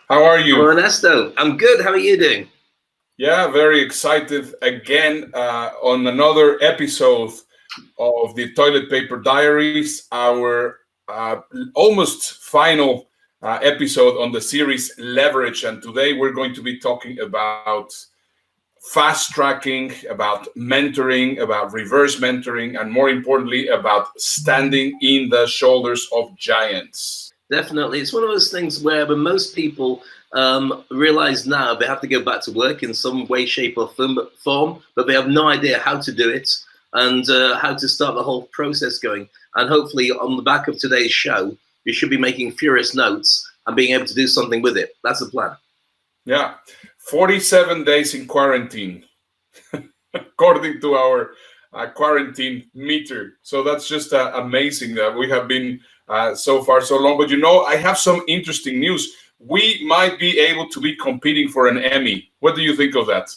How are you? Hello, Ernesto. I'm good. How are you doing? Yeah, very excited again on another episode of the Toilet Paper Diaries, our almost final episode on the series Leverage. And today we're going to be talking about fast tracking, about mentoring, about reverse mentoring, and more importantly, about standing in the shoulders of giants. Definitely. It's one of those things where most people realize now they have to go back to work in some way, shape, or form, but they have no idea how to do it and how to start the whole process going. And hopefully, on the back of today's show, you should be making furious notes and being able to do something with it. That's the plan. Yeah, 47 days in quarantine, according to our quarantine meter. So that's just amazing that we have been so far so long. But I have some interesting news. We might be able to be competing for an Emmy. What do you think of that?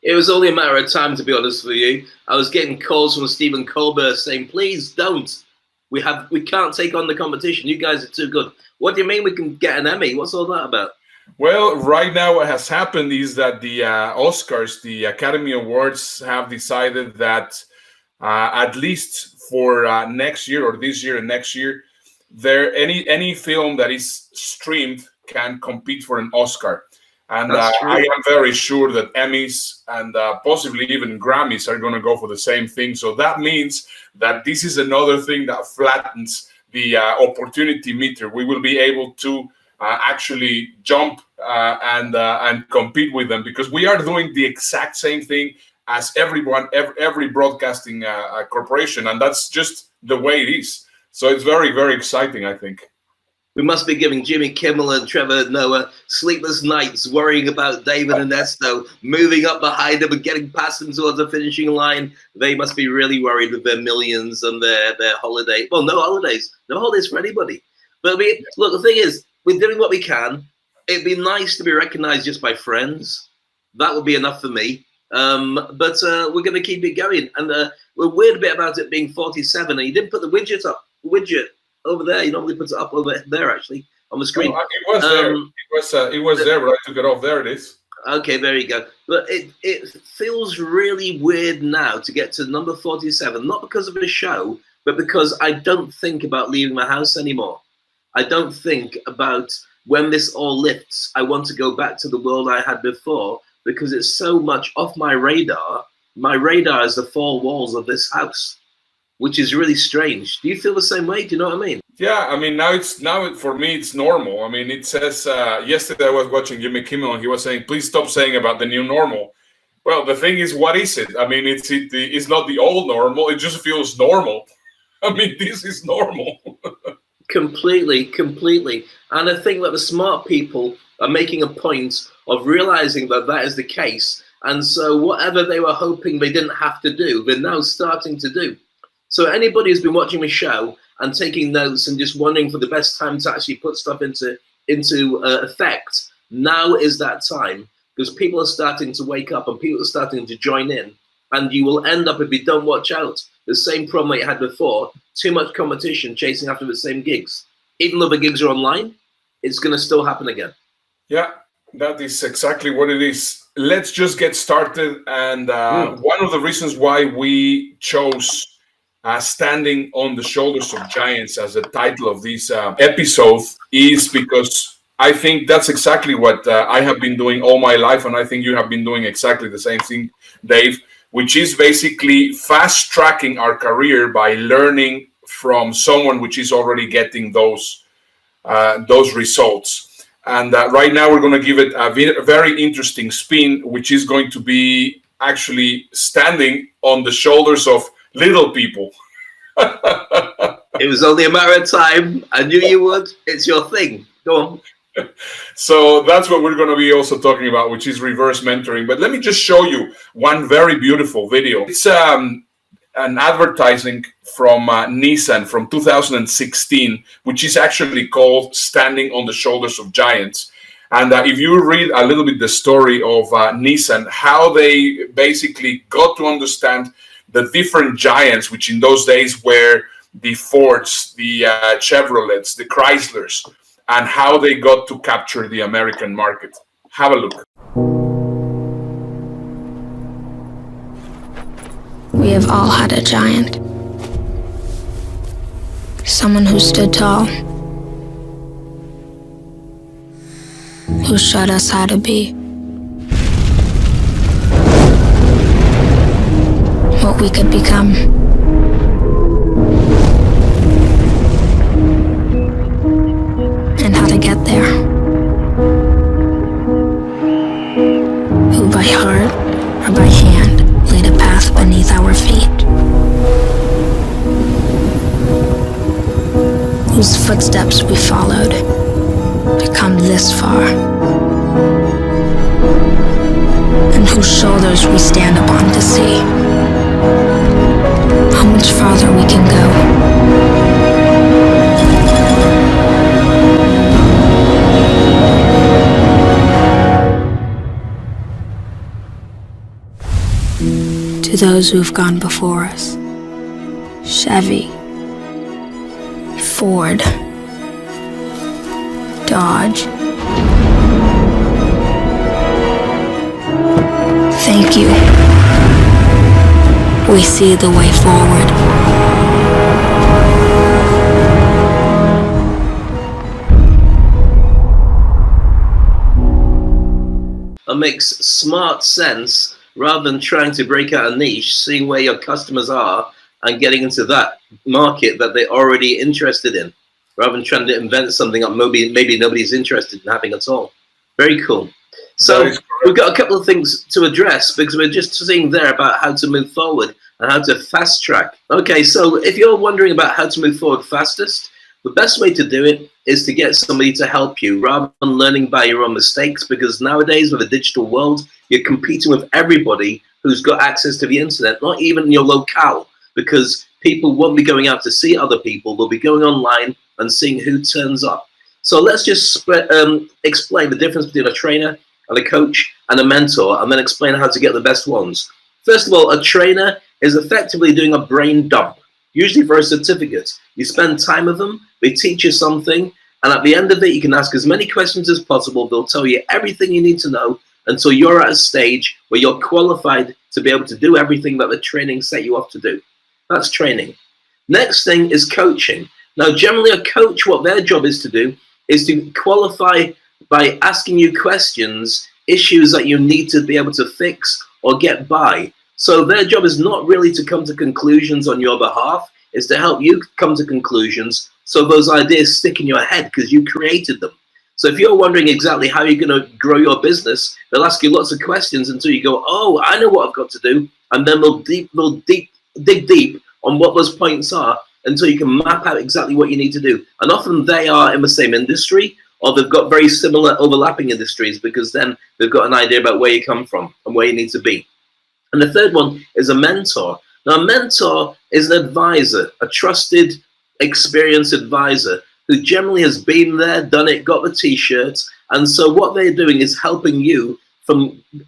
It was only a matter of time, to be honest with you. I was getting calls from Stephen Colbert saying, "Please don't. We can't take on the competition. You guys are too good." What do you mean we can get an Emmy? What's all that about? Well, right now what has happened is that the Oscars, the Academy Awards, have decided that at least for next year or this year and next year, any film that is streamed can compete for an Oscar. And I am very sure that Emmys and possibly even Grammys are going to go for the same thing. So that means that this is another thing that flattens the opportunity meter. We will be able to actually jump and compete with them because we are doing the exact same thing as every broadcasting corporation, and that's just the way it is. So it's very, very exciting, I think. We must be giving Jimmy Kimmel and Trevor Noah sleepless nights worrying about Dave and Ernesto moving up behind them and getting past them towards the finishing line. They must be really worried with their millions and their holiday. Well, no holidays. No holidays for anybody. But look, the thing is, we're doing what we can. It'd be nice to be recognized just by friends. That would be enough for me. But we're going to keep it going. And we're weird a bit about it being 47. And you didn't put the widget over there. You normally put it up over there, actually, on the screen. No, it was there. It was there, but I took it off. There it is. Okay, there you go. But it feels really weird now to get to number 47, not because of the show, but because I don't think about leaving my house anymore. I don't think about when this all lifts, I want to go back to the world I had before because it's so much off my radar. My radar is the four walls of this house, which is really strange. Do you feel the same way? Do you know what I mean? Yeah, I mean, now for me, it's normal. I mean, it says, yesterday I was watching Jimmy Kimmel and he was saying, please stop saying about the new normal. Well, the thing is, what is it? I mean, it's not the old normal. It just feels normal. I mean, this is normal. Completely. And I think that the smart people are making a point of realizing that that is the case. And so whatever they were hoping they didn't have to do, they're now starting to do. So anybody who's been watching the show and taking notes and just wondering for the best time to actually put stuff into effect, now is that time because people are starting to wake up and people are starting to join in. And you will end up, if you don't watch out, the same problem that you had before, too much competition chasing after the same gigs. Even though the gigs are online, it's going to still happen again. Yeah, that is exactly what it is. Let's just get started. And one of the reasons why we chose Standing on the Shoulders of Giants as the title of this episode is because I think that's exactly what I have been doing all my life. And I think you have been doing exactly the same thing, Dave, which is basically fast tracking our career by learning from someone which is already getting those results. And right now we're going to give it a very interesting spin, which is going to be actually standing on the shoulders of little people. It was only a matter of time. I knew you would. It's your thing. Go on. So that's what we're going to be also talking about, which is reverse mentoring. But let me just show you one very beautiful video. It's an advertising from Nissan from 2016, which is actually called Standing on the Shoulders of Giants. And if you read a little bit the story of Nissan, how they basically got to understand the different giants, which in those days were the Fords, the Chevrolets, the Chryslers, and how they got to capture the American market. Have a look. We have all had a giant. Someone who stood tall, who showed us how to be, what we could become. And how to get there. Who by heart or by hand laid a path beneath our feet. Whose footsteps we followed to come this far. And whose shoulders we stand upon to see how much farther we can go. To those who've gone before us, Chevy, Ford, Dodge. Thank you. We see the way forward. That makes smart sense. Rather than trying to break out a niche, seeing where your customers are and getting into that market that they're already interested in, rather than trying to invent something that maybe nobody's interested in having at all. Very cool. So we've got a couple of things to address because we're just seeing there about how to move forward and how to fast track. Okay, so if you're wondering about how to move forward fastest, the best way to do it is to get somebody to help you rather than learning by your own mistakes, because nowadays with a digital world, you're competing with everybody who's got access to the internet, not even your locale, because people won't be going out to see other people. They'll be going online and seeing who turns up. So let's just explain the difference between a trainer and a coach and a mentor, and then explain how to get the best ones. First of all, a trainer is effectively doing a brain dump, usually for a certificate. You spend time with them, they teach you something, and at the end of it, you can ask as many questions as possible. They'll tell you everything you need to know until you're at a stage where you're qualified to be able to do everything that the training set you up to do. That's training. Next thing is coaching. Now, generally a coach, what their job is to do is to qualify by asking you questions, issues that you need to be able to fix or get by. So their job is not really to come to conclusions on your behalf, it's to help you come to conclusions so those ideas stick in your head because you created them. So if you're wondering exactly how you're going to grow your business, they'll ask you lots of questions until you go, oh, I know what I've got to do. And then they'll dig deep on what those points are until you can map out exactly what you need to do. And often they are in the same industry, or they've got very similar overlapping industries, because then they've got an idea about where you come from and where you need to be. And the third one is a mentor. Now, a mentor is an advisor, a trusted, experienced advisor who generally has been there, done it, got the t-shirts. And so what they're doing is helping you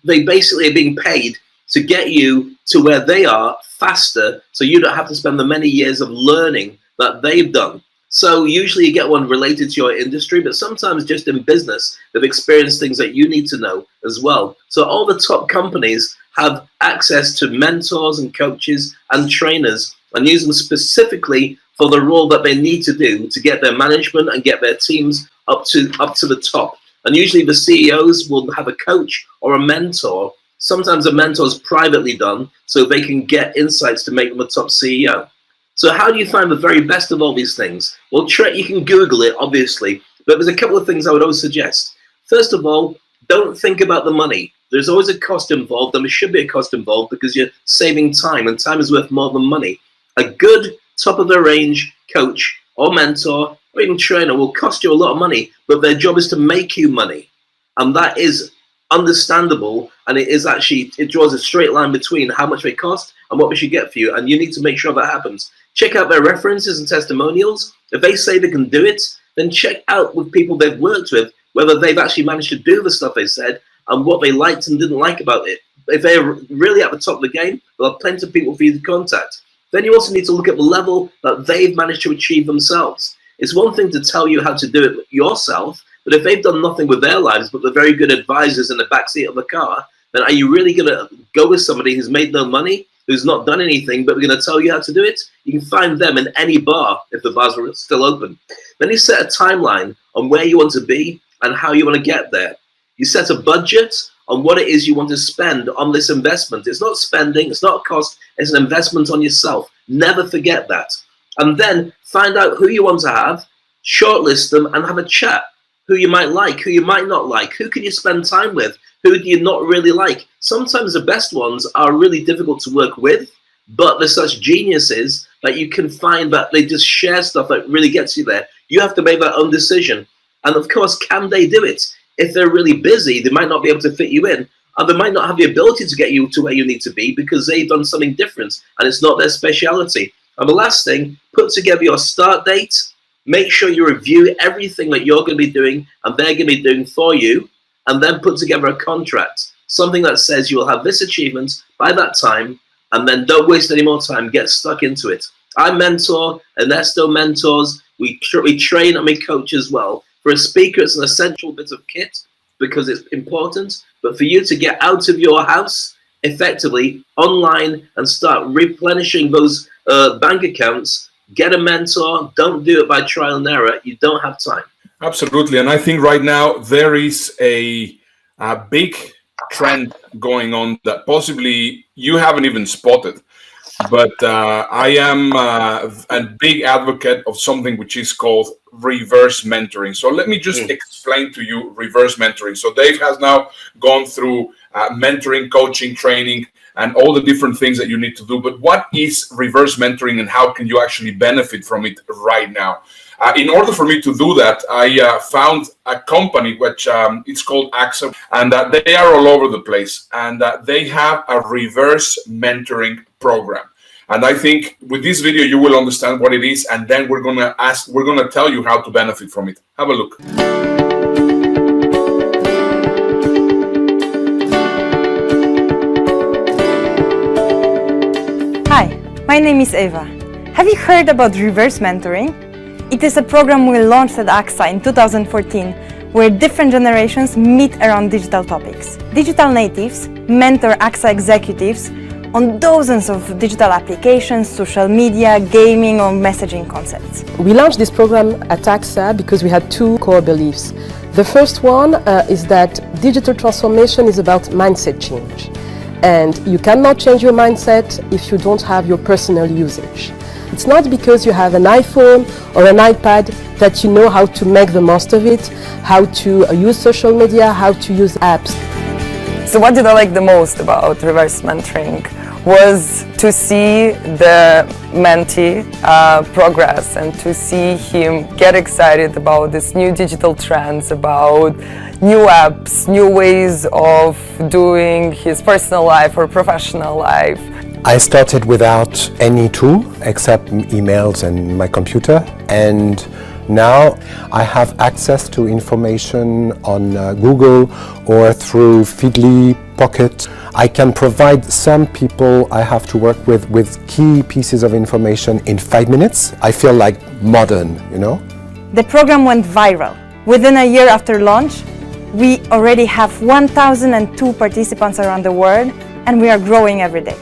they basically are being paid to get you to where they are faster, so you don't have to spend the many years of learning that they've done. So usually you get one related to your industry, but sometimes just in business, they've experienced things that you need to know as well. So all the top companies have access to mentors and coaches and trainers and use them specifically for the role that they need to do to get their management and get their teams up to the top. And usually the CEOs will have a coach or a mentor. Sometimes a mentor is privately done so they can get insights to make them a top CEO. So how do you find the very best of all these things? Well, you can Google it, obviously, but there's a couple of things I would always suggest. First of all, don't think about the money. There's always a cost involved, and there should be a cost involved because you're saving time, and time is worth more than money. A good top-of-the-range coach or mentor or even trainer will cost you a lot of money, but their job is to make you money. And that is understandable, and it draws a straight line between how much they cost and what we should get for you, and you need to make sure that happens. Check out their references and testimonials. If they say they can do it, then check out with people they've worked with whether they've actually managed to do the stuff they said and what they liked and didn't like about it. If they're really at the top of the game, they'll have plenty of people for you to contact. Then you also need to look at the level that they've managed to achieve themselves. It's one thing to tell you how to do it yourself, but if they've done nothing with their lives, but they're very good advisors in the backseat of the car, then are you really going to go with somebody who's made no money, who's not done anything, but we're going to tell you how to do it? You can find them in any bar if the bars are still open. Then you set a timeline on where you want to be and how you want to get there. You set a budget on what it is you want to spend on this investment. It's not spending, it's not a cost, it's an investment on yourself. Never forget that. And then find out who you want to have, shortlist them, and have a chat. Who you might like, who you might not like, who can you spend time with, who do you not really like. Sometimes the best ones are really difficult to work with, but they're such geniuses that you can find that they just share stuff that really gets you there. You have to make that own decision. And of course, can they do it? If they're really busy, they might not be able to fit you in, or they might not have the ability to get you to where you need to be because they've done something different and it's not their speciality. And the last thing, put together your start date. Make sure you review everything that you're going to be doing and they're going to be doing for you, and then put together a contract, something that says you will have this achievement by that time, and then don't waste any more time. Get stuck into it. I mentor, Ernesto mentors. We train and we coach as well. For a speaker, it's an essential bit of kit because it's important. But for you to get out of your house effectively online and start replenishing those bank accounts, get a mentor. Don't do it by trial and error. You don't have time. Absolutely. And I think right now there is a big trend going on that possibly you haven't even spotted. But I am a big advocate of something which is called reverse mentoring. So let me just explain to you reverse mentoring. So Dave has now gone through mentoring, coaching, training, and all the different things that you need to do. But what is reverse mentoring and how can you actually benefit from it right now? In order for me to do that, I found a company which it's called AXA, and they are all over the place, and they have a reverse mentoring program. And I think with this video you will understand what it is, and then we're gonna tell you how to benefit from it. Have a look. Hi, my name is Eva. Have you heard about reverse mentoring? It is a program we launched at AXA in 2014, where different generations meet around digital topics. Digital natives mentor AXA executives on dozens of digital applications, social media, gaming, or messaging concepts. We launched this program at AXA because we had two core beliefs. The first one is that digital transformation is about mindset change. And you cannot change your mindset if you don't have your personal usage. It's not because you have an iPhone or an iPad that you know how to make the most of it, how to use social media, how to use apps. So what did I like the most about reverse mentoring was to see the mentee progress and to see him get excited about this new digital trends, about new apps, new ways of doing his personal life or professional life. I started without any tool except emails and my computer, and now I have access to information on Google or through Feedly, Pocket. I can provide some people I have to work with key pieces of information in 5 minutes. I feel like modern, you know? The program went viral. Within a year after launch, we already have 1,002 participants around the world, and we are growing every day.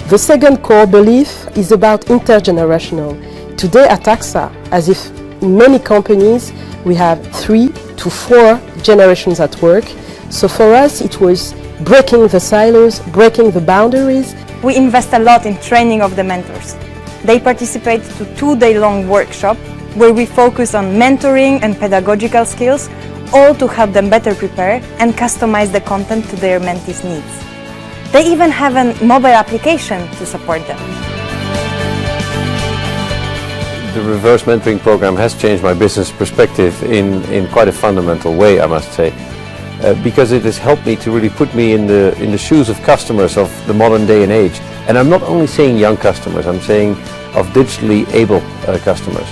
The second core belief is about intergenerational. Today at AXA, as if in many companies, we have 3 to 4 generations at work. So for us, it was breaking the silos, breaking the boundaries. We invest a lot in training of the mentors. They participate to 2-day-long workshop where we focus on mentoring and pedagogical skills, all to help them better prepare and customize the content to their mentees' needs. They even have a mobile application to support them. The reverse mentoring program has changed my business perspective in quite a fundamental way, I must say, because it has helped me to really put me in the shoes of customers of the modern day and age. And I'm not only saying young customers, I'm saying of digitally able customers.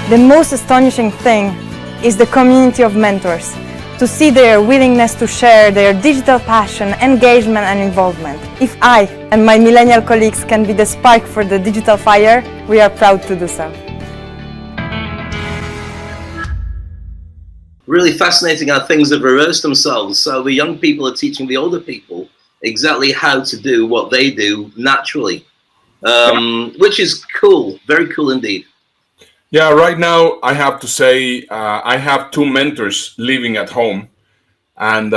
The most astonishing thing is the community of mentors. to see their willingness to share their digital passion, engagement and involvement. If I and my millennial colleagues can be the spark for the digital fire, we are proud to do so. Really fascinating how things have reversed themselves. So the young people are teaching the older people exactly how to do what they do naturally, which is cool, very cool indeed. Yeah, right now I have to say I have two mentors living at home, and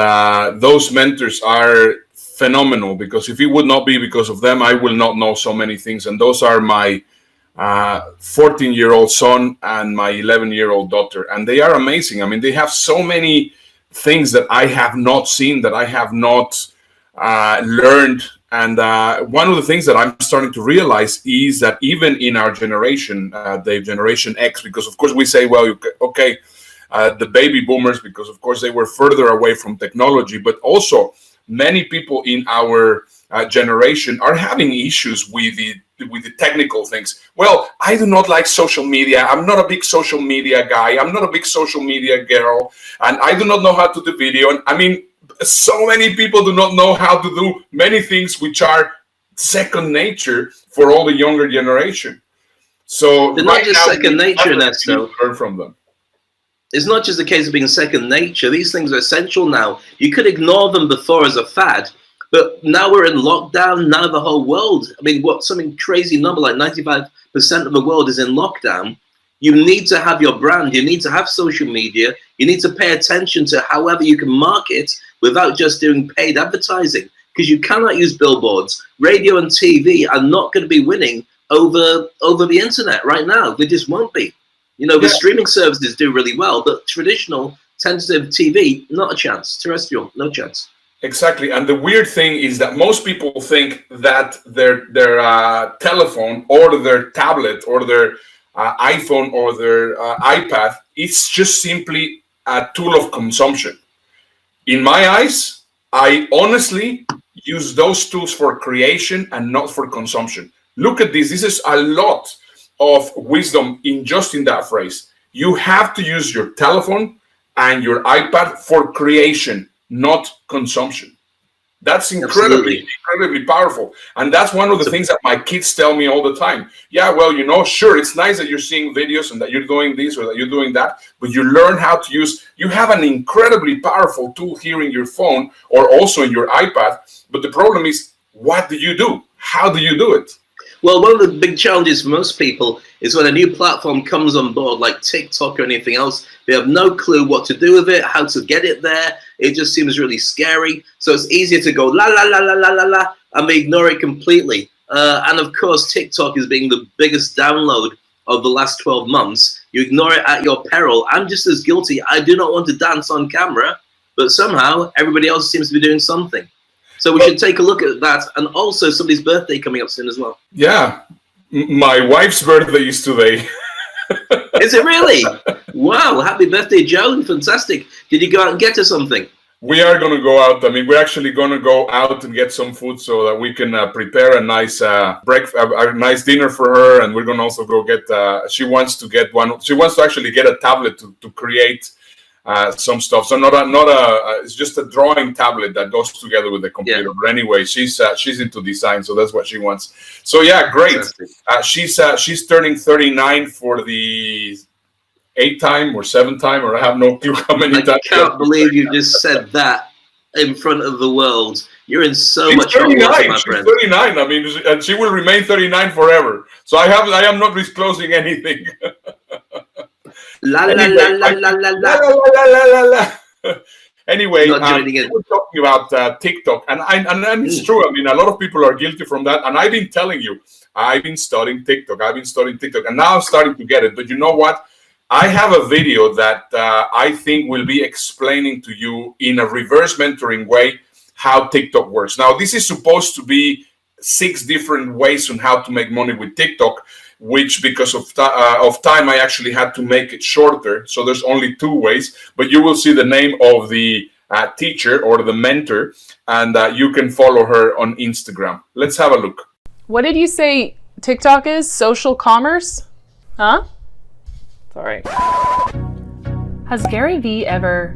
those mentors are phenomenal, because if it would not be because of them, I will not know so many things. And those are my 14-year-old son and my 11-year-old daughter, and they are amazing. I mean, they have so many things that I have not seen, that I have not learned. And one of the things that I'm starting to realize is that even in our generation, the Generation X, because of course we say, well, okay, the baby boomers, because of course they were further away from technology, but also many people in our generation are having issues with the technical things. Well, I do not like social media. I'm not a big social media guy. I'm not a big social media girl, and I do not know how to do video. And I mean, so many people do not know how to do many things which are second nature for all the younger generation. So they're not just second nature, Ernesto. Learn from them. It's not just a case of being second nature. These things are essential now. You could ignore them before as a fad, but now we're in lockdown. Now the whole world, I mean, what, something crazy number like 95% of the world is in lockdown. You need to have your brand. You need to have social media. You need to pay attention to however you can market without just doing paid advertising, because you cannot use billboards. Radio and TV are not going to be winning over the internet right now. They just won't be. You know, the streaming services do really well, but traditional tentative TV, not a chance. Terrestrial, no chance. Exactly. And the weird thing is that most people think that their telephone or their tablet or their iPhone or their iPad is just simply a tool of consumption. In my eyes, I honestly use those tools for creation and not for consumption. Look at this. This is a lot of wisdom in that phrase. You have to use your telephone and your iPad for creation, not consumption. That's incredibly powerful. And that's one of the things that my kids tell me all the time. Yeah, well, you know, sure, it's nice that you're seeing videos and that you're doing this or that you're doing that, but you learn how to use, you have an incredibly powerful tool here in your phone or also in your iPad. But the problem is, what do you do? How do you do it? Well, one of the big challenges for most people is when a new platform comes on board, like TikTok or anything else, they have no clue what to do with it, how to get it there. It just seems really scary. So it's easier to go la, la, la, la, la, la, la, and they ignore it completely. And of course, TikTok is being the biggest download of the last 12 months. You ignore it at your peril. I'm just as guilty. I do not want to dance on camera, but somehow everybody else seems to be doing something. So we should take a look at that, and also somebody's birthday coming up soon as well. Yeah, my wife's birthday is today. Is it really? Wow, happy birthday, Joan. Fantastic. Did you go out and get her something? We are going to go out. I mean, we're actually going to go out and get some food so that we can prepare a nice breakfast, a nice dinner for her. And we're going to also go get, she wants to get one. She wants to actually get a tablet to create some stuff. So it's just a drawing tablet that goes together with the computer. Yeah. But anyway, she's into design, so that's what she wants. So yeah, great. She's turning 39 for the 8th time or 7th time, or I have no clue how many times. I can't believe you just said that in front of the world. You're in so much hot water, my friend. She's 39. I mean, and she will remain 39 forever. So I am not disclosing anything. La la la la la la la la la. Anyway, we're talking about TikTok, and it's true. I mean, a lot of people are guilty from that, and I've been telling you, I've been studying TikTok, and now I'm starting to get it. But you know what? I have a video that I think will be explaining to you in a reverse mentoring way how TikTok works. Now, this is supposed to be 6 different ways on how to make money with TikTok, which because of time, I actually had to make it shorter. So there's only 2 ways, but you will see the name of the teacher or the mentor, and you can follow her on Instagram. Let's have a look. What did you say TikTok is? Social commerce? Huh? Sorry. Has Gary Vee ever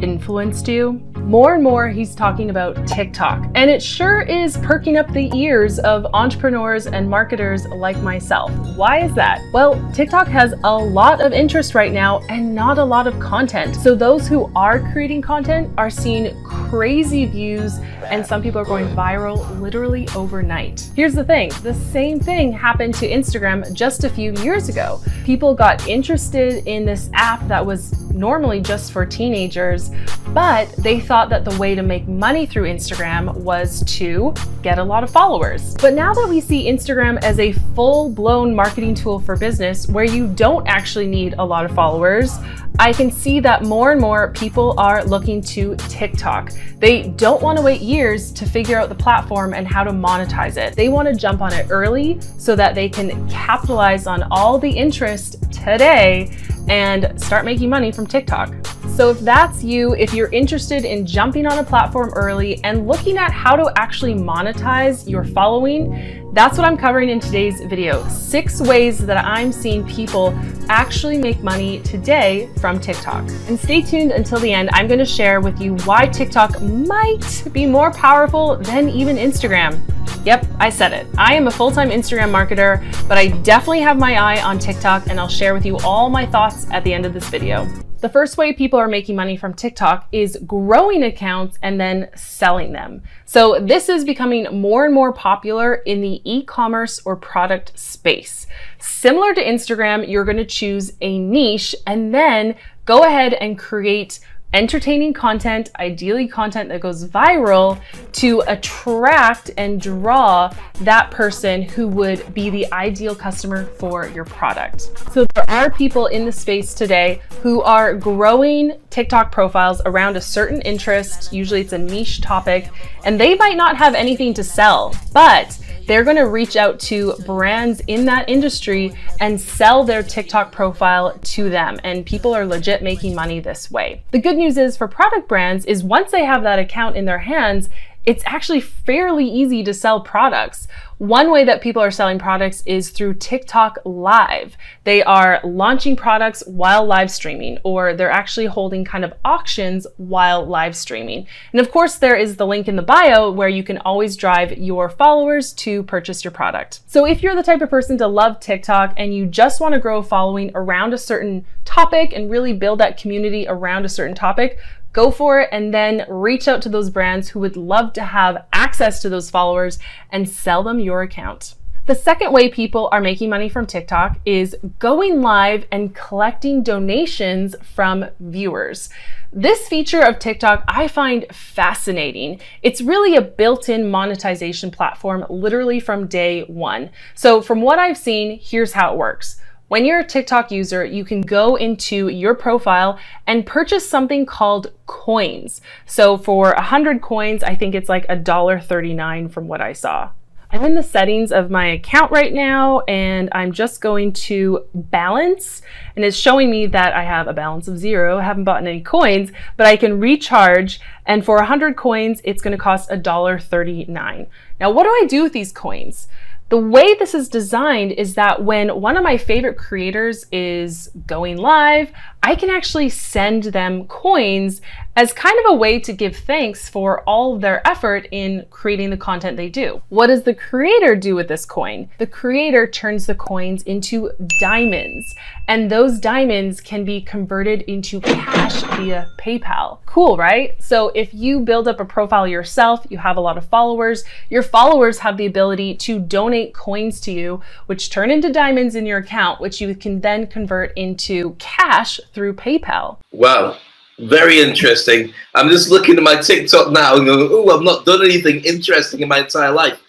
influenced you? More and more, he's talking about TikTok, and it sure is perking up the ears of entrepreneurs and marketers like myself. Why is that? Well, TikTok has a lot of interest right now and not a lot of content. So those who are creating content are seeing crazy views, and some people are going viral literally overnight. Here's the thing, the same thing happened to Instagram just a few years ago. People got interested in this app that was normally just for teenagers, but they thought that the way to make money through Instagram was to get a lot of followers. But now that we see Instagram as a full-blown marketing tool for business where you don't actually need a lot of followers, I can see that more and more people are looking to TikTok. They don't want to wait years to figure out the platform and how to monetize it. They want to jump on it early so that they can capitalize on all the interest today and start making money from TikTok. So if that's you, if you're interested in jumping on a platform early and looking at how to actually monetize your following, that's what I'm covering in today's video. 6 ways that I'm seeing people actually make money today from TikTok. And stay tuned until the end. I'm going to share with you why TikTok might be more powerful than even Instagram. Yep, I said it. I am a full-time Instagram marketer, but I definitely have my eye on TikTok, and I'll share with you all my thoughts at the end of this video. The first way people are making money from TikTok is growing accounts and then selling them. So this is becoming more and more popular in the e-commerce or product space. Similar to Instagram, you're going to choose a niche and then go ahead and create entertaining content, ideally content that goes viral, to attract and draw that person who would be the ideal customer for your product. So there are people in the space today who are growing TikTok profiles around a certain interest, usually it's a niche topic, and they might not have anything to sell, but they're going to reach out to brands in that industry and sell their TikTok profile to them. And people are legit making money this way. The good news is for product brands is once they have that account in their hands, it's actually fairly easy to sell products. One way that people are selling products is through TikTok Live. They are launching products while live streaming, or they're actually holding kind of auctions while live streaming. And of course, there is the link in the bio where you can always drive your followers to purchase your product. So if you're the type of person to love TikTok and you just want to grow a following around a certain topic and really build that community around a certain topic, go for it and then reach out to those brands who would love to have access to those followers and sell them your account. The second way people are making money from TikTok is going live and collecting donations from viewers. This feature of TikTok I find fascinating. It's really a built-in monetization platform literally from day one. So from what I've seen, here's how it works. When you're a TikTok user, you can go into your profile and purchase something called coins. So for 100 coins, I think it's like $1.39 from what I saw. I'm in the settings of my account right now, and I'm just going to balance, and it's showing me that I have a balance of 0. I haven't bought any coins, but I can recharge, and for 100 coins, it's going to cost $1.39. Now, what do I do with these coins? The way this is designed is that when one of my favorite creators is going live, I can actually send them coins as kind of a way to give thanks for all of their effort in creating the content they do. What does the creator do with this coin? The creator turns the coins into diamonds, and those diamonds can be converted into cash via PayPal. Cool, right? So if you build up a profile yourself, you have a lot of followers, your followers have the ability to donate coins to you, which turn into diamonds in your account, which you can then convert into cash through PayPal. Wow. Very interesting. I'm just looking at my TikTok now and going, oh, I've not done anything interesting in my entire life.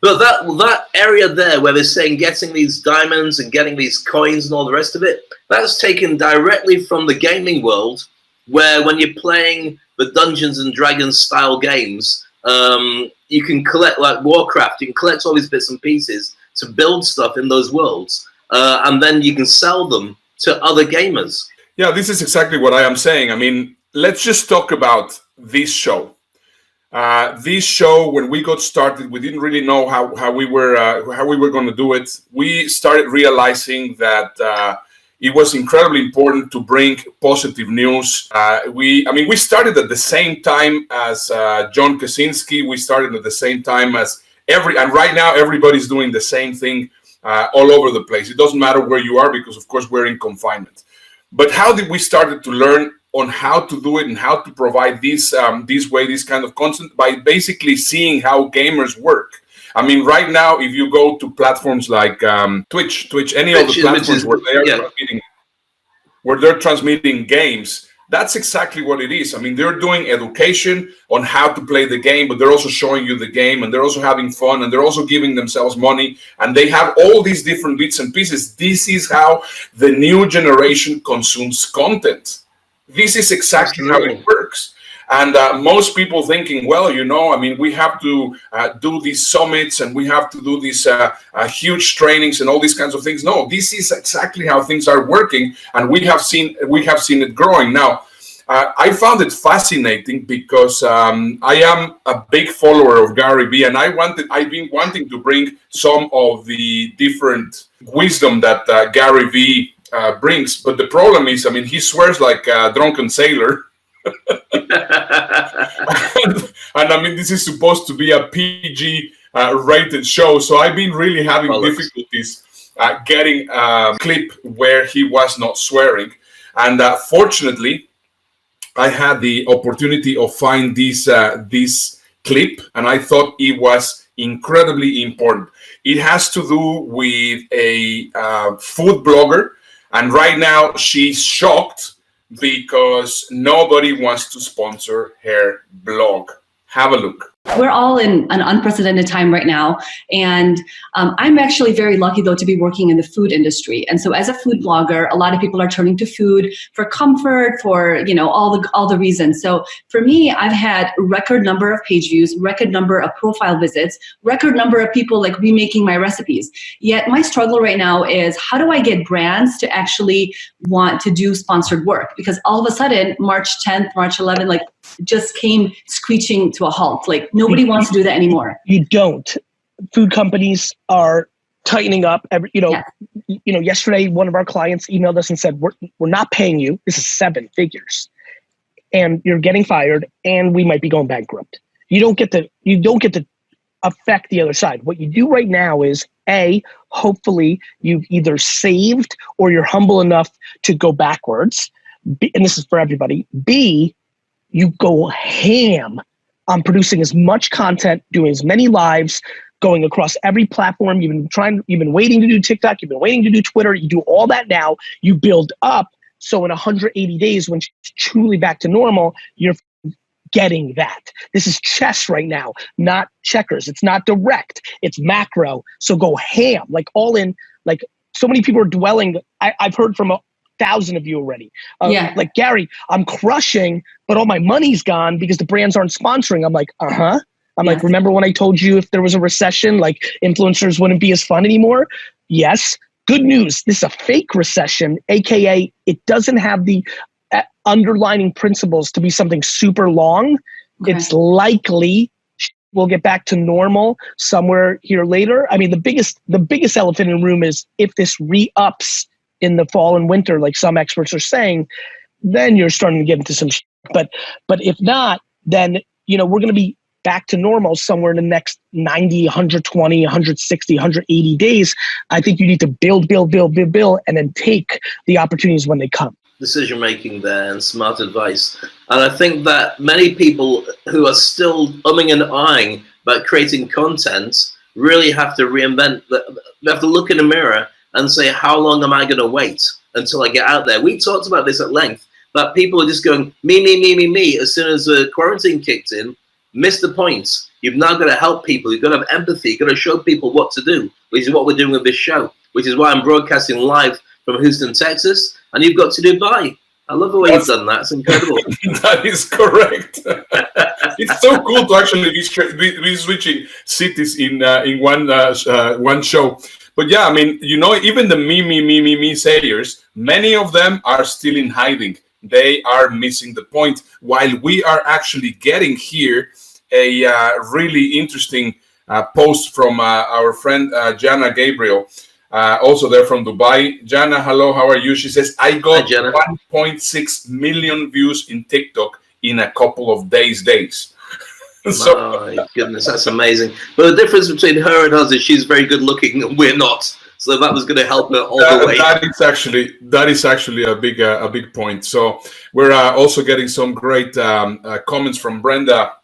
But that area there where they're saying getting these diamonds and getting these coins and all the rest of it, that's taken directly from the gaming world, where when you're playing the Dungeons and Dragons style games, you can collect, like Warcraft, you can collect all these bits and pieces to build stuff in those worlds, and then you can sell them to other gamers. Yeah, this is exactly what I am saying. I mean, let's just talk about this show. This show, when we got started, we didn't really know how we were going to do it. We started realizing that it was incredibly important to bring positive news. We started at the same time as John Kaczynski. We started at the same time as and right now everybody's doing the same thing all over the place. It doesn't matter where you are because, of course, we're in confinement. But how did we start to learn on how to do it and how to provide this kind of content? By basically seeing how gamers work. I mean, right now, if you go to platforms like Twitch, any of the platforms where they're transmitting games, that's exactly what it is. I mean, they're doing education on how to play the game, but they're also showing you the game, and they're also having fun, and they're also giving themselves money, and they have all these different bits and pieces. This is how the new generation consumes content. This is exactly how it works. And most people thinking, well, we have to do these summits and we have to do these huge trainings and all these kinds of things. No, this is exactly how things are working, and we have seen it growing. Now, I found it fascinating because I am a big follower of Gary Vee, and I've been wanting to bring some of the different wisdom that Gary Vee brings. But the problem is, he swears like a drunken sailor. and this is supposed to be a PG rated show, so I've been really having difficulties getting a clip where he was not swearing, and fortunately I had the opportunity of find this clip, and I thought it was incredibly important. It has to do with a food blogger, and right now she's shocked because nobody wants to sponsor her blog. Have a look. We're all in an unprecedented time right now, and I'm actually very lucky, though, to be working in the food industry. And so as a food blogger, a lot of people are turning to food for comfort, for all the reasons. So for me, I've had record number of page views, record number of profile visits, record number of people like remaking my recipes. Yet my struggle right now is, how do I get brands to actually want to do sponsored work? Because all of a sudden, March 10th, March 11th, just came screeching to a halt. Nobody wants to do that anymore. You don't. Food companies are tightening up. Yesterday, one of our clients emailed us and said, we're not paying you. This is 7 figures, and you're getting fired, and we might be going bankrupt. You don't get to affect the other side. What you do right now is, A, hopefully you've either saved or you're humble enough to go backwards. B, and this is for everybody. B, you go ham on producing as much content, doing as many lives, going across every platform. You've been waiting to do TikTok, you've been waiting to do Twitter, you do all that now, you build up. So in 180 days, when it's truly back to normal, you're getting that. This is chess right now, not checkers. It's not direct, it's macro. So go ham, all in. So many people are dwelling. I've heard from 1,000 of you already. Gary, I'm crushing, but all my money's gone because the brands aren't sponsoring. I'm like, remember when I told you if there was a recession, influencers wouldn't be as fun anymore? Yes. Good news. This is a fake recession, AKA it doesn't have the underlining principles to be something super long. Okay. It's likely we'll get back to normal somewhere here later. The biggest elephant in the room is if this re-ups in the fall and winter, like some experts are saying, then you're starting to get into some but if not, then we're going to be back to normal somewhere in the next 90, 120, 160, 180 days. I think you need to build, and then take the opportunities when they come. Decision making there and smart advice. And I think that many people who are still umming and ahhing about creating content really have to reinvent. They have to look in the mirror and say, how long am I going to wait until I get out there? We talked about this at length, that people are just going, me. As soon as the quarantine kicked in, missed the point. You've now got to help people. You've got to have empathy. You've got to show people what to do, which is what we're doing with this show, which is why I'm broadcasting live from Houston, Texas, and you've got to Dubai. I love the way you've done that. It's incredible. That is correct. It's so cool to actually be switching cities in one show. But yeah, even the me sayers, many of them are still in hiding. They are missing the point. While we are actually getting here a really interesting post from our friend Jana Gabriel. also there from Dubai. Jana, hello, how are you? She says, I got Hi, Jana. 1.6 million views in TikTok in a couple of days. So, my goodness, that's amazing. But the difference between her and us is she's very good looking and we're not. So that was going to help her all the way. That is actually a big point. So we're also getting some great comments from Brenda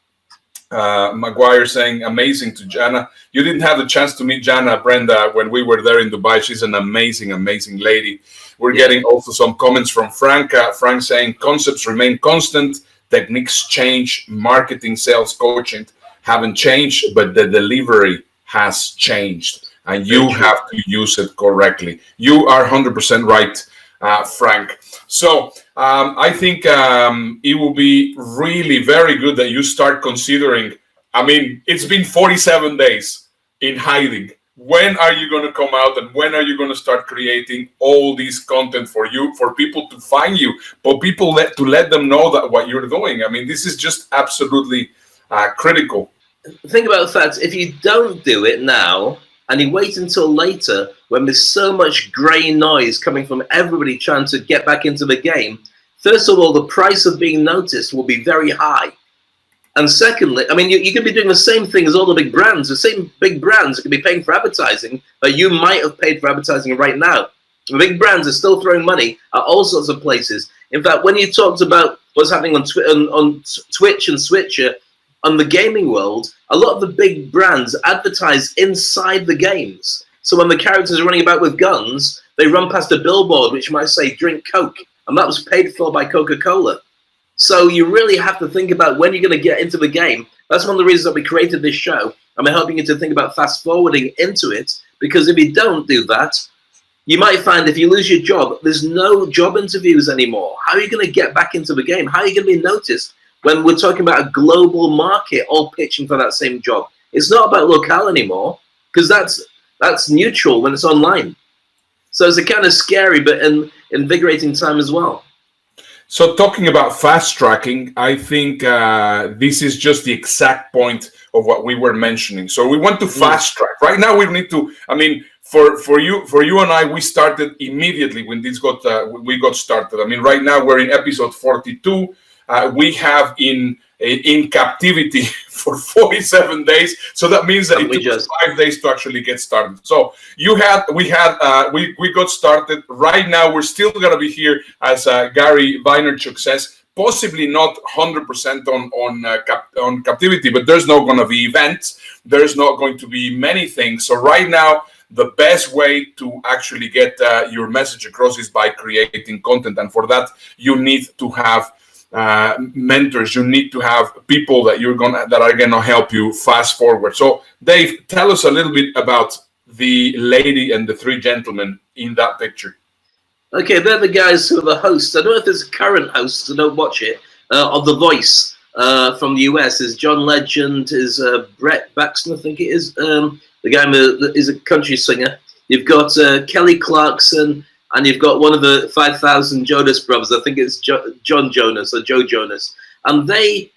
Maguire saying, amazing to Jana. You didn't have the chance to meet Jana, Brenda, when we were there in Dubai. She's an amazing lady. We're getting also some comments from Frank. Frank saying, concepts remain constant. Techniques change, marketing, sales, coaching haven't changed, but the delivery has changed, and you have to use it correctly. You are 100% right, Frank. So I think it will be really very good that you start considering. I mean, it's been 47 days in hiding. When are you going to come out, and when are you going to start creating all this content for people to find you, for people to let them know that what you're doing? I mean, this is just absolutely critical. Think about the fact, if you don't do it now and you wait until later when there's so much grey noise coming from everybody trying to get back into the game, first of all, the price of being noticed will be very high. And secondly, I mean, you could be doing the same thing as all the big brands. The same big brands could be paying for advertising that you might have paid for advertising right now. The big brands are still throwing money at all sorts of places. In fact, when you talked about what's happening on Twitch and Switcher, on the gaming world, a lot of the big brands advertise inside the games. So when the characters are running about with guns, they run past a billboard which might say, drink Coke. And that was paid for by Coca-Cola. So you really have to think about when you're going to get into the game. That's one of the reasons that we created this show. And we're helping you to think about fast forwarding into it. Because if you don't do that, you might find if you lose your job, there's no job interviews anymore. How are you going to get back into the game? How are you going to be noticed when we're talking about a global market all pitching for that same job? It's not about locale anymore, because that's neutral when it's online. So it's a kind of scary but invigorating time as well. So talking about fast tracking, I think this is just the exact point of what we were mentioning. So we want to fast track. Right now we need to, I mean, for you and I, we started immediately when this we got started. I mean, right now we're in episode 42. We have in captivity for 47 days. So that means that it took us 5 days to actually get started. So we got started. Right now, we're still going to be here, as Gary Vaynerchuk says, possibly not 100% on captivity, but there's not going to be events. There's not going to be many things. So right now, the best way to actually get your message across is by creating content. And for that, you need to have mentors. You need to have people that are gonna help you fast forward. So Dave, tell us a little bit about the lady and the three gentlemen in that picture. Okay, they're the guys who are the hosts. I don't know if there's a current host, I don't watch it, of The Voice from the US. Is John Legend, is Brett Baxton, I think it is, the guy who is a country singer. You've got Kelly Clarkson, and you've got one of the 5,000 Jonas brothers. I think it's John Jonas or Joe Jonas. And they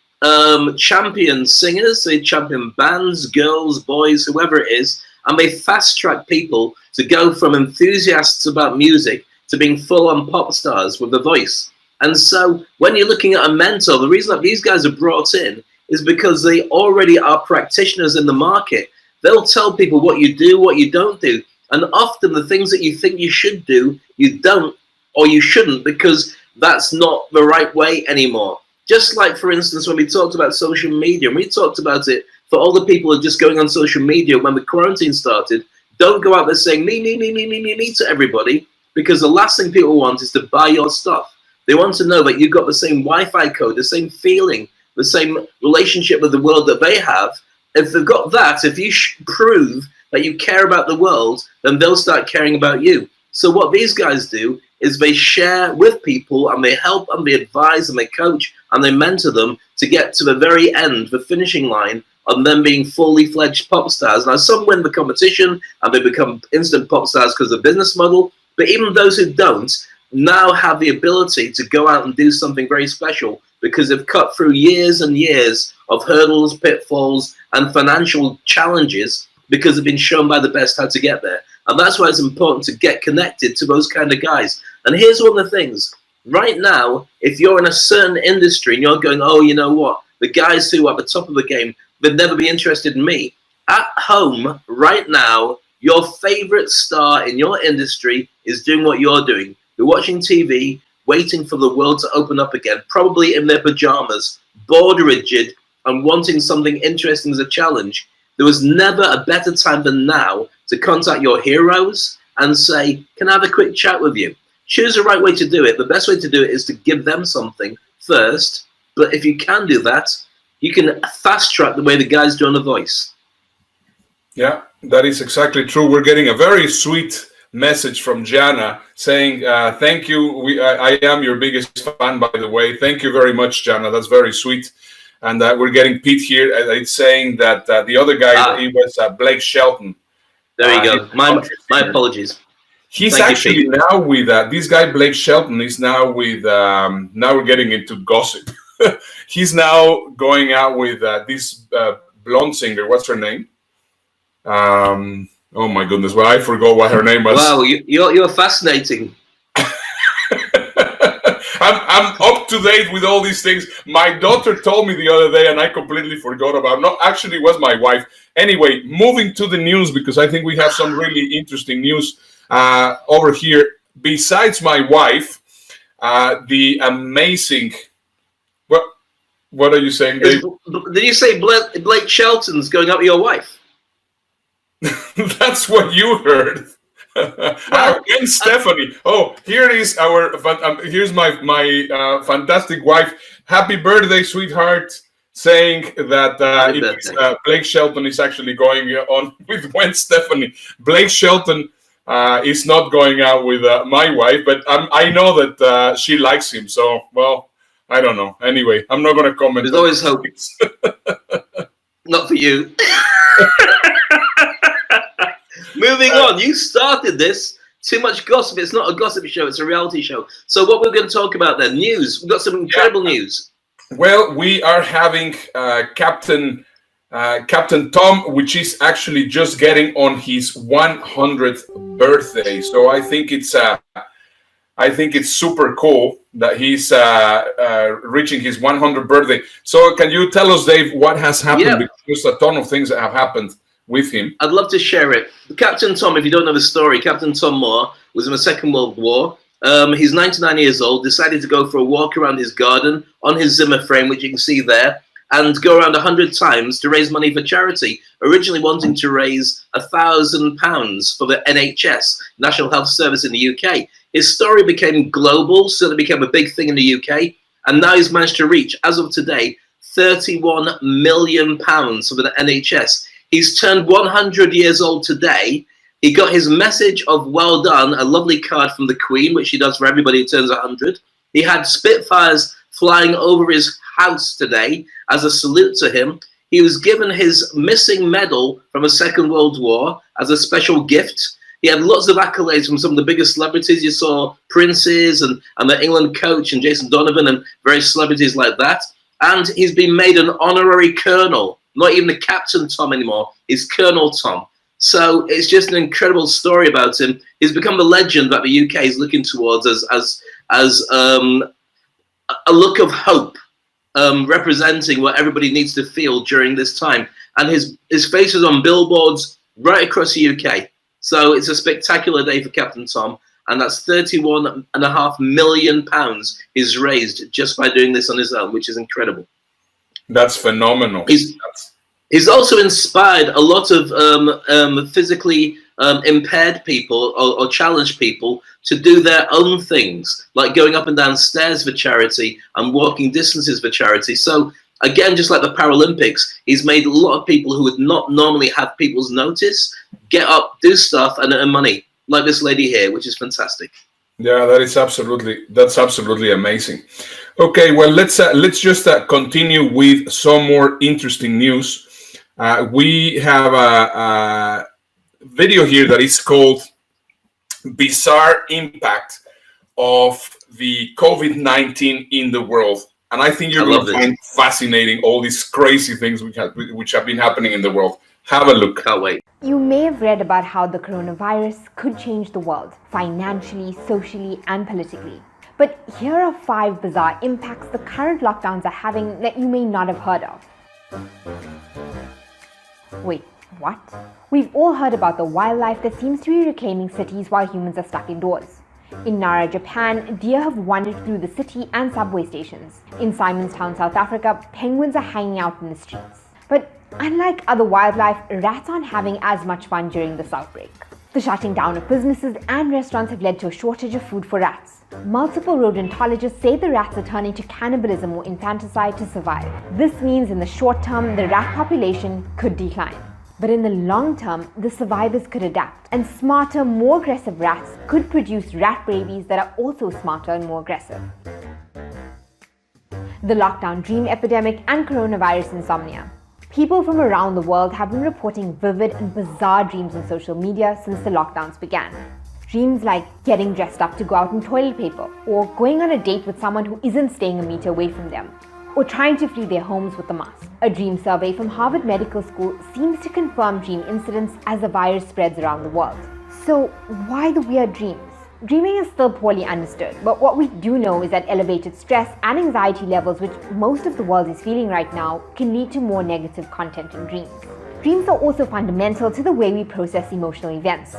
champion singers, they champion bands, girls, boys, whoever it is, and they fast-track people to go from enthusiasts about music to being full-on pop stars with The Voice. And so when you're looking at a mentor, the reason that these guys are brought in is because they already are practitioners in the market. They'll tell people what you do, what you don't do. And often the things that you think you should do, you don't or you shouldn't, because that's not the right way anymore. Just like, for instance, when we talked about social media, and we talked about it for all the people who are just going on social media when the quarantine started, don't go out there saying me to everybody, because the last thing people want is to buy your stuff. They want to know that you've got the same Wi-Fi code, the same feeling, the same relationship with the world that they have. If they've got that, if you prove that you care about the world, then they'll start caring about you. So what these guys do is they share with people, and they help and they advise and they coach and they mentor them to get to the very end, the finishing line, of them being fully fledged pop stars. Now, some win the competition and they become instant pop stars because of the business model, but even those who don't now have the ability to go out and do something very special because they've cut through years and years of hurdles, pitfalls, and financial challenges, because they've been shown by the best how to get there. And that's why it's important to get connected to those kind of guys. And here's one of the things. Right now, if you're in a certain industry and you're going, oh, you know what? The guys who are at the top of the game, they'd never be interested in me. At home, right now, your favorite star in your industry is doing what you're doing. You're watching TV, waiting for the world to open up again, probably in their pajamas, bored rigid, and wanting something interesting as a challenge. There was never a better time than now to contact your heroes and say, can I have a quick chat with you? Choose the right way to do it. The best way to do it is to give them something first. But if you can do that, you can fast track the way the guys do on The Voice. Yeah, that is exactly true. We're getting a very sweet message from Jana saying, thank you. I am your biggest fan, by the way. Thank you very much, Jana. That's very sweet. And we're getting Pete here. It's saying that the other guy, he was Blake Shelton. There you go. My apologies. He's actually now with this guy, Blake Shelton, is now with, now we're getting into gossip. He's now going out with this blonde singer. What's her name? Oh my goodness. Well, I forgot what her name was. Wow, you're fascinating. I'm up to date with all these things. My daughter told me the other day, and I completely forgot about. No, actually, it was my wife. Anyway, moving to the news, because I think we have some really interesting news over here. Besides my wife, the amazing. What are you saying, Dave? Did you say Blake Shelton's going up with your wife? That's what you heard. And Stephanie. Oh, here is our. Here's my fantastic wife. Happy birthday, sweetheart. Saying that Blake Shelton is actually going on with Gwen Stephanie. Blake Shelton is not going out with my wife, but I know that she likes him. So, well, I don't know. Anyway, I'm not going to comment. There's always hope. Not for you. Moving on, you started this. Too much gossip. It's not a gossip show. It's a reality show. So what we're going to talk about then? News. We've got some incredible news. Well, we are having Captain Tom, which is actually just getting on his 100th birthday. So I think it's super cool that he's reaching his 100th birthday. So can you tell us, Dave, what has happened? Yeah. Because there's a ton of things that have happened with him. I'd love to share it. Captain Tom, if you don't know the story, Captain Tom Moore was in the Second World War. He's 99 years old, decided to go for a walk around his garden on his Zimmer frame, which you can see there, and go around 100 times to raise money for charity, originally wanting to raise £1,000 for the NHS, National Health Service in the UK. His story became global, so it became a big thing in the UK, and now he's managed to reach, as of today, £31 million for the NHS. He's turned 100 years old today. He got his message of well done, a lovely card from the Queen, which she does for everybody who turns 100. He had Spitfires flying over his house today as a salute to him. He was given his missing medal from the Second World War as a special gift. He had lots of accolades from some of the biggest celebrities. You saw princes and the England coach and Jason Donovan and various celebrities like that. And he's been made an honorary colonel. Not even the Captain Tom anymore. He's Colonel Tom. So it's just an incredible story about him. He's become the legend that the UK is looking towards as a look of hope, representing what everybody needs to feel during this time. And his face is on billboards right across the UK. So it's a spectacular day for Captain Tom. And that's £31.5 million he's raised just by doing this on his own, which is incredible. That's phenomenal. He's also inspired a lot of physically impaired people or challenged people to do their own things, like going up and down stairs for charity and walking distances for charity. So again, just like the Paralympics, he's made a lot of people who would not normally have people's notice get up, do stuff, and earn money, like this lady here, which is fantastic. Yeah, that's absolutely amazing. Okay, well, let's just continue with some more interesting news. We have a video here that is called "Bizarre Impact of the COVID-19 in the World," and I think you're going to find fascinating all these crazy things which have been happening in the world. Have a look. Can't wait. You may have read about how the coronavirus could change the world, financially, socially, and politically. But here are 5 bizarre impacts the current lockdowns are having that you may not have heard of. Wait, what? We've all heard about the wildlife that seems to be reclaiming cities while humans are stuck indoors. In Nara, Japan, deer have wandered through the city and subway stations. In Simonstown, South Africa, penguins are hanging out in the streets. But unlike other wildlife, rats aren't having as much fun during this outbreak. The shutting down of businesses and restaurants have led to a shortage of food for rats. Multiple rodentologists say the rats are turning to cannibalism or infanticide to survive. This means in the short term, the rat population could decline. But in the long term, the survivors could adapt, and smarter, more aggressive rats could produce rat babies that are also smarter and more aggressive. The lockdown dream epidemic and coronavirus insomnia. People from around the world have been reporting vivid and bizarre dreams on social media since the lockdowns began. Dreams like getting dressed up to go out in toilet paper, or going on a date with someone who isn't staying a meter away from them, or trying to flee their homes with a mask. A dream survey from Harvard Medical School seems to confirm dream incidents as the virus spreads around the world. So why the weird dreams? Dreaming is still poorly understood, but what we do know is that elevated stress and anxiety levels, which most of the world is feeling right now, can lead to more negative content in dreams. Dreams are also fundamental to the way we process emotional events.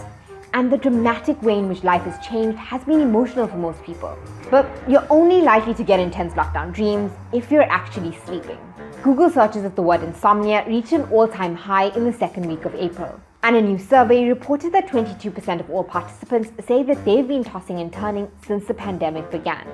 And the dramatic way in which life has changed has been emotional for most people. But you're only likely to get intense lockdown dreams if you're actually sleeping. Google searches of the word insomnia reached an all-time high in the second week of April. And a new survey reported that 22% of all participants say that they've been tossing and turning since the pandemic began.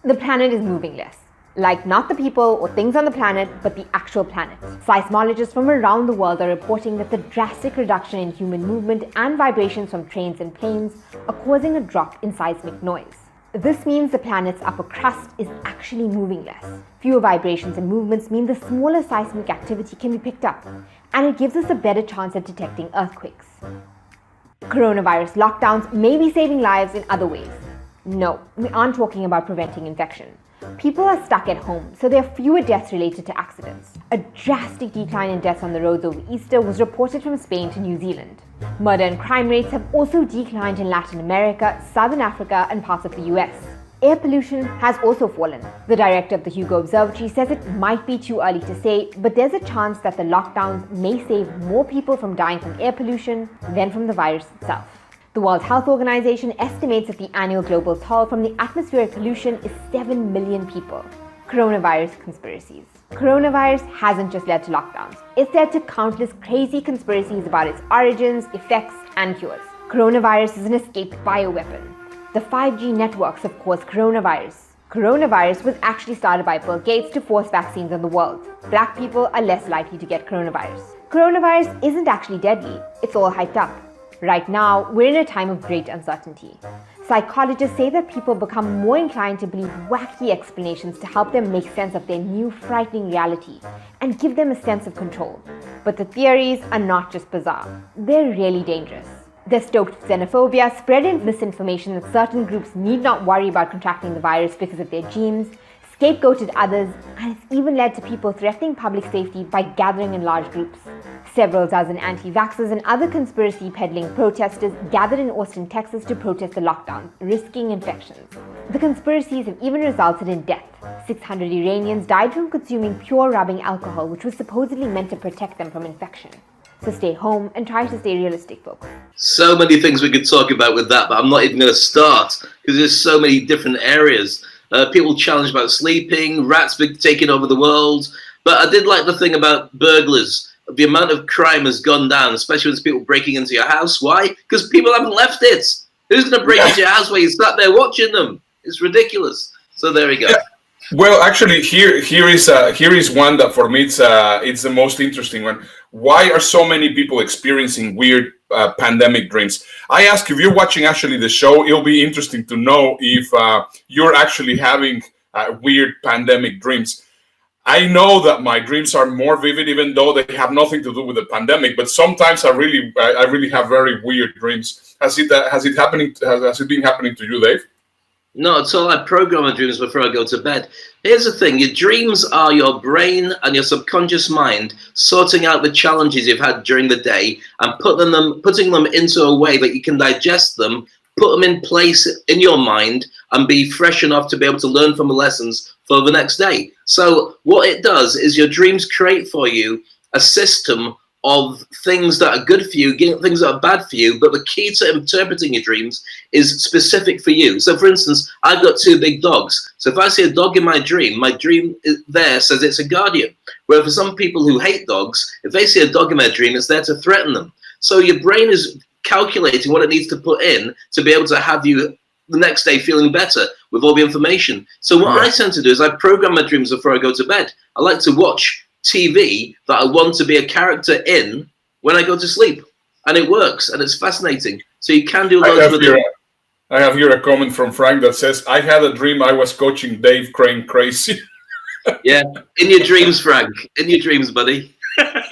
The planet is moving less. Like not the people or things on the planet, but the actual planet. Seismologists from around the world are reporting that the drastic reduction in human movement and vibrations from trains and planes are causing a drop in seismic noise. This means the planet's upper crust is actually moving less. Fewer vibrations and movements mean the smaller seismic activity can be picked up, and it gives us a better chance at detecting earthquakes. Coronavirus lockdowns may be saving lives in other ways. No, we aren't talking about preventing infection. People are stuck at home, so there are fewer deaths related to accidents. A drastic decline in deaths on the roads over Easter was reported from Spain to New Zealand. Murder and crime rates have also declined in Latin America, Southern Africa, and parts of the US. Air pollution has also fallen. The director of the Hugo Observatory says it might be too early to say, but there's a chance that the lockdowns may save more people from dying from air pollution than from the virus itself. The World Health Organization estimates that the annual global toll from the atmospheric pollution is 7 million people. Coronavirus conspiracies. Coronavirus hasn't just led to lockdowns. It's led to countless crazy conspiracies about its origins, effects, and cures. Coronavirus is an escaped bioweapon. The 5G networks have caused coronavirus. Coronavirus was actually started by Bill Gates to force vaccines on the world. Black people are less likely to get coronavirus. Coronavirus isn't actually deadly. It's all hyped up. Right now, we're in a time of great uncertainty. Psychologists say that people become more inclined to believe wacky explanations to help them make sense of their new frightening reality and give them a sense of control. But the theories are not just bizarre, they're really dangerous. They're stoked with xenophobia, spreading misinformation that certain groups need not worry about contracting the virus because of their genes, scapegoated others, and it's even led to people threatening public safety by gathering in large groups. Several dozen anti-vaxxers and other conspiracy-peddling protesters gathered in Austin, Texas to protest the lockdown, risking infections. The conspiracies have even resulted in death. 600 Iranians died from consuming pure rubbing alcohol, which was supposedly meant to protect them from infection. So stay home and try to stay realistic, folks. So many things we could talk about with that, but I'm not even going to start because there's so many different areas. People challenged about sleeping, rats taking over the world. But I did like the thing about burglars. The amount of crime has gone down, especially when it's people breaking into your house. Why? Because people haven't left it. Who's going to break into your house while you sat there watching them? It's ridiculous. So there we go. Well, actually, here is one that for me it's the most interesting one. Why are so many people experiencing weird pandemic dreams? I ask, if you're watching actually the show, it'll be interesting to know if you're actually having weird pandemic dreams. I know that my dreams are more vivid, even though they have nothing to do with the pandemic. But sometimes I really have very weird dreams. Has it been happening to you, Dave? Not at all. I program my dreams before I go to bed. Here's the thing. Your dreams are your brain and your subconscious mind sorting out the challenges you've had during the day and putting them into a way that you can digest them, put them in place in your mind, and be fresh enough to be able to learn from the lessons for the next day. So what it does is your dreams create for you a system of things that are good for you, things that are bad for you, but the key to interpreting your dreams is specific for you. So for instance, I've got 2 big dogs. So if I see a dog in my dream there says it's a guardian. Where for some people who hate dogs, if they see a dog in their dream, it's there to threaten them. So your brain is calculating what it needs to put in to be able to have you the next day feeling better with all the information. So what I tend to do is I program my dreams before I go to bed. I like to watch TV that I want to be a character in when I go to sleep, and it works, and it's fascinating. So you can do loads with it. I have here a comment from Frank that says, "I had a dream I was coaching Dave Crane crazy." Yeah, in your dreams, Frank. In your dreams, buddy. But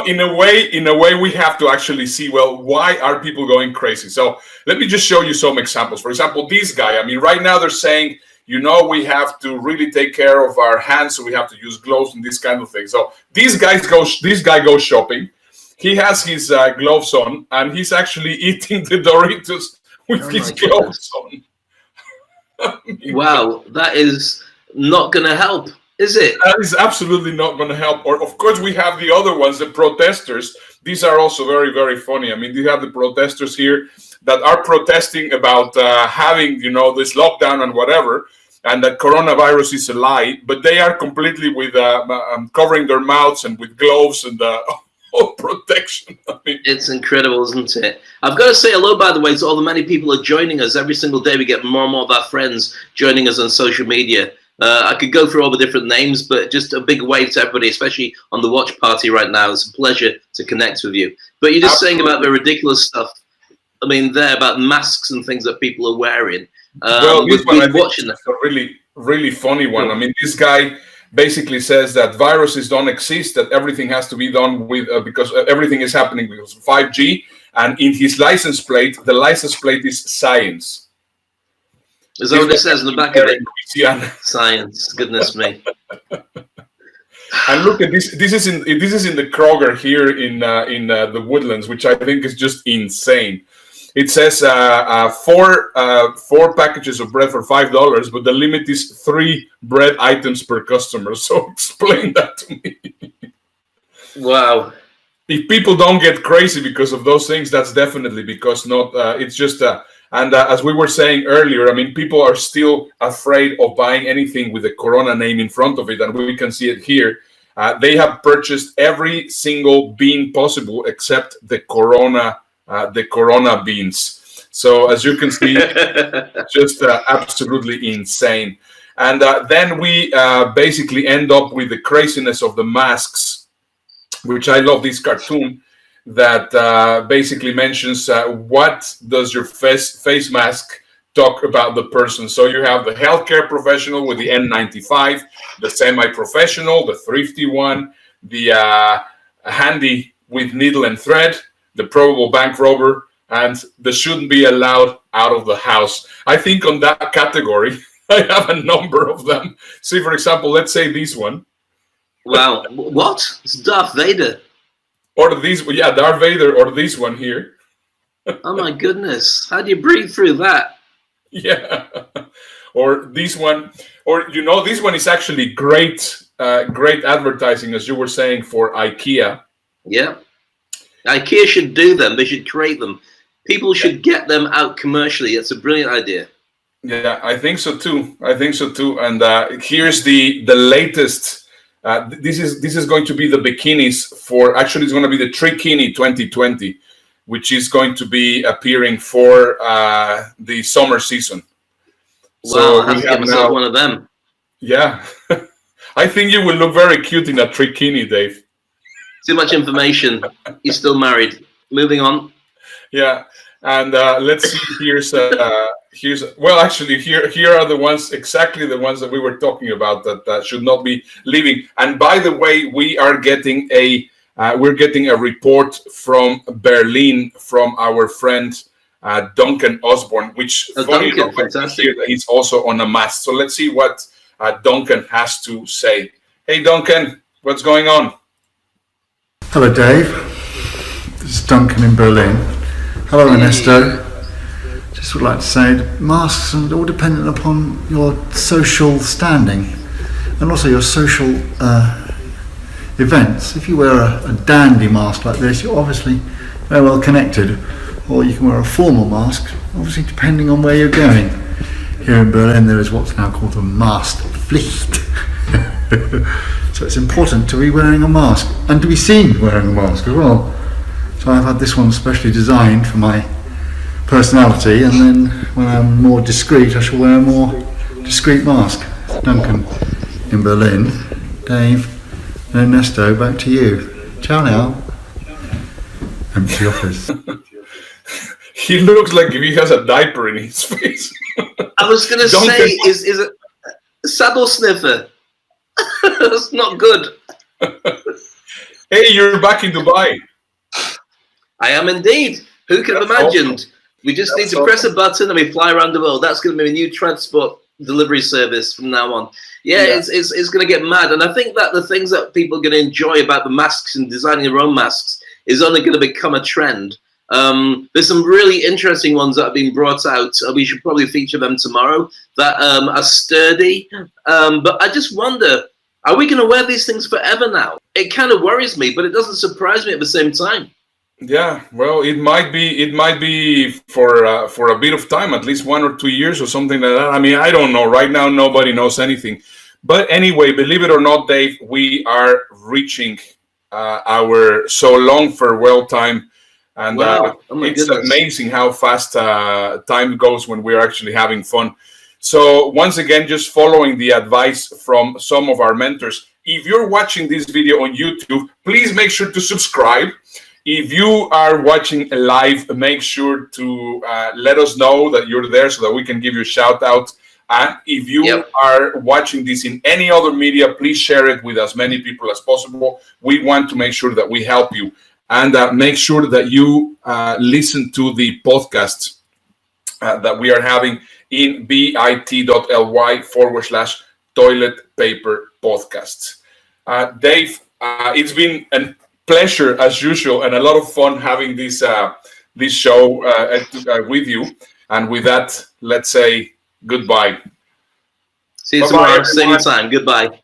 in a way, we have to actually see, well, why are people going crazy? So let me just show you some examples. For example, this guy. I mean, right now they're saying, we have to really take care of our hands, so we have to use gloves and this kind of thing. So this guy goes shopping. He has his gloves on, and he's actually eating the Doritos with his gloves on. Wow, that is not going to help, is it? That is absolutely not going to help. Or, of course, we have the other ones, the protesters. These are also very, very funny. I mean, you have the protesters here that are protesting about having, this lockdown and whatever, and that coronavirus is a lie, but they are completely with covering their mouths and with gloves and all protection. I mean, it's incredible, isn't it? I've got to say hello, by the way, to all the many people who are joining us. Every single day we get more and more of our friends joining us on social media. I could go through all the different names, but just a big wave to everybody, especially on the watch party right now. It's a pleasure to connect with you. But you're just saying about the ridiculous stuff. I mean, there about masks and things that people are wearing. Well, this one I think is a really, really funny one. I mean, this guy basically says that viruses don't exist, that everything has to be done with because everything is happening because of 5G. And in his license plate, the license plate is science. Is that what it says in the back of it? Science. Goodness me. And look at this. This is in the Kroger here in the Woodlands, which I think is just insane. It says 4 packages of bread for $5, but the limit is 3 bread items per customer. So explain that to me. Wow. If people don't get crazy because of those things, that's definitely because not. It's just and as we were saying earlier, I mean, people are still afraid of buying anything with the Corona name in front of it, and we can see it here. They have purchased every single bean possible except the Corona beans. So as you can see, just absolutely insane. And then we basically end up with the craziness of the masks, which I love this cartoon that basically mentions what does your face mask talk about the person. So you have the healthcare professional with the N95, the semi-professional, the thrifty one, the handy with needle and thread, the probable bank robber, and the shouldn't be allowed out of the house. I think on that category, I have a number of them. See, for example, let's say this one. Wow, what? It's Darth Vader. Or this, yeah, Darth Vader, or this one here. Oh my goodness, how do you breathe through that? Yeah. Or this one, or this one is actually great advertising, as you were saying, for IKEA. Yeah. IKEA should do them. They should create them. People should get them out commercially. It's a brilliant idea. Yeah, I think so too. And here's the latest. This is going to be the bikinis for. Actually, it's going to be the Trikini 2020, which is going to be appearing for the summer season. Wow, so I have to get myself one of them. Yeah, I think you will look very cute in a Trikini, Dave. Too much information. You're still married. Moving on. Yeah, and let's see. Here's well, actually, here are the ones, exactly the ones that we were talking about that should not be leaving. And by the way, we are getting a report from Berlin from our friend Duncan Osborne, which funny enough, fantastic. he's also on a mask. So let's see what Duncan has to say. Hey, Duncan, what's going on? Hello, Dave. This is Duncan in Berlin. Hello, Ernesto. Just would like to say masks are all dependent upon your social standing and also your social events. If you wear a dandy mask like this, you're obviously very well connected, or you can wear a formal mask, obviously depending on where you're going. Here in Berlin there is what's now called a Maskenpflicht. So it's important to be wearing a mask and to be seen wearing a mask as well. So I've had this one specially designed for my personality, and then when I'm more discreet I shall wear a more discreet mask. Duncan in Berlin. Dave and Ernesto, back to you. Ciao now. Empty office. He looks like he has a diaper in his face. I was going to say, is it a saddle sniffer? That's not good. Hey, you're back in Dubai. I am indeed. Who could have imagined? Awesome. We just need to press a button and we fly around the world. That's going to be a new transport delivery service from now on. Yeah. It's going to get mad. And I think that the things that people are going to enjoy about the masks and designing their own masks is only going to become a trend. There's some really interesting ones that have been brought out. We should probably feature them tomorrow that are sturdy. But I just wonder, are we going to wear these things forever now? It kind of worries me, but it doesn't surprise me at the same time. Yeah, well, it might be for a bit of time, at least 1 or 2 years or something like that. I mean, I don't know. Right now, nobody knows anything. But anyway, believe it or not, Dave, we are reaching our so long farewell time. And it's amazing how fast time goes when we're actually having fun. So once again, just following the advice from some of our mentors. If you're watching this video on YouTube, please make sure to subscribe. If you are watching live, make sure to let us know that you're there so that we can give you a shout out. And if you are watching this in any other media, please share it with as many people as possible. We want to make sure that we help you. And make sure that you listen to the podcast that we are having in bit.ly/toilet paper podcast. Dave, it's been a pleasure as usual and a lot of fun having this show with you. And with that, let's say goodbye. See you tomorrow, same time. Goodbye.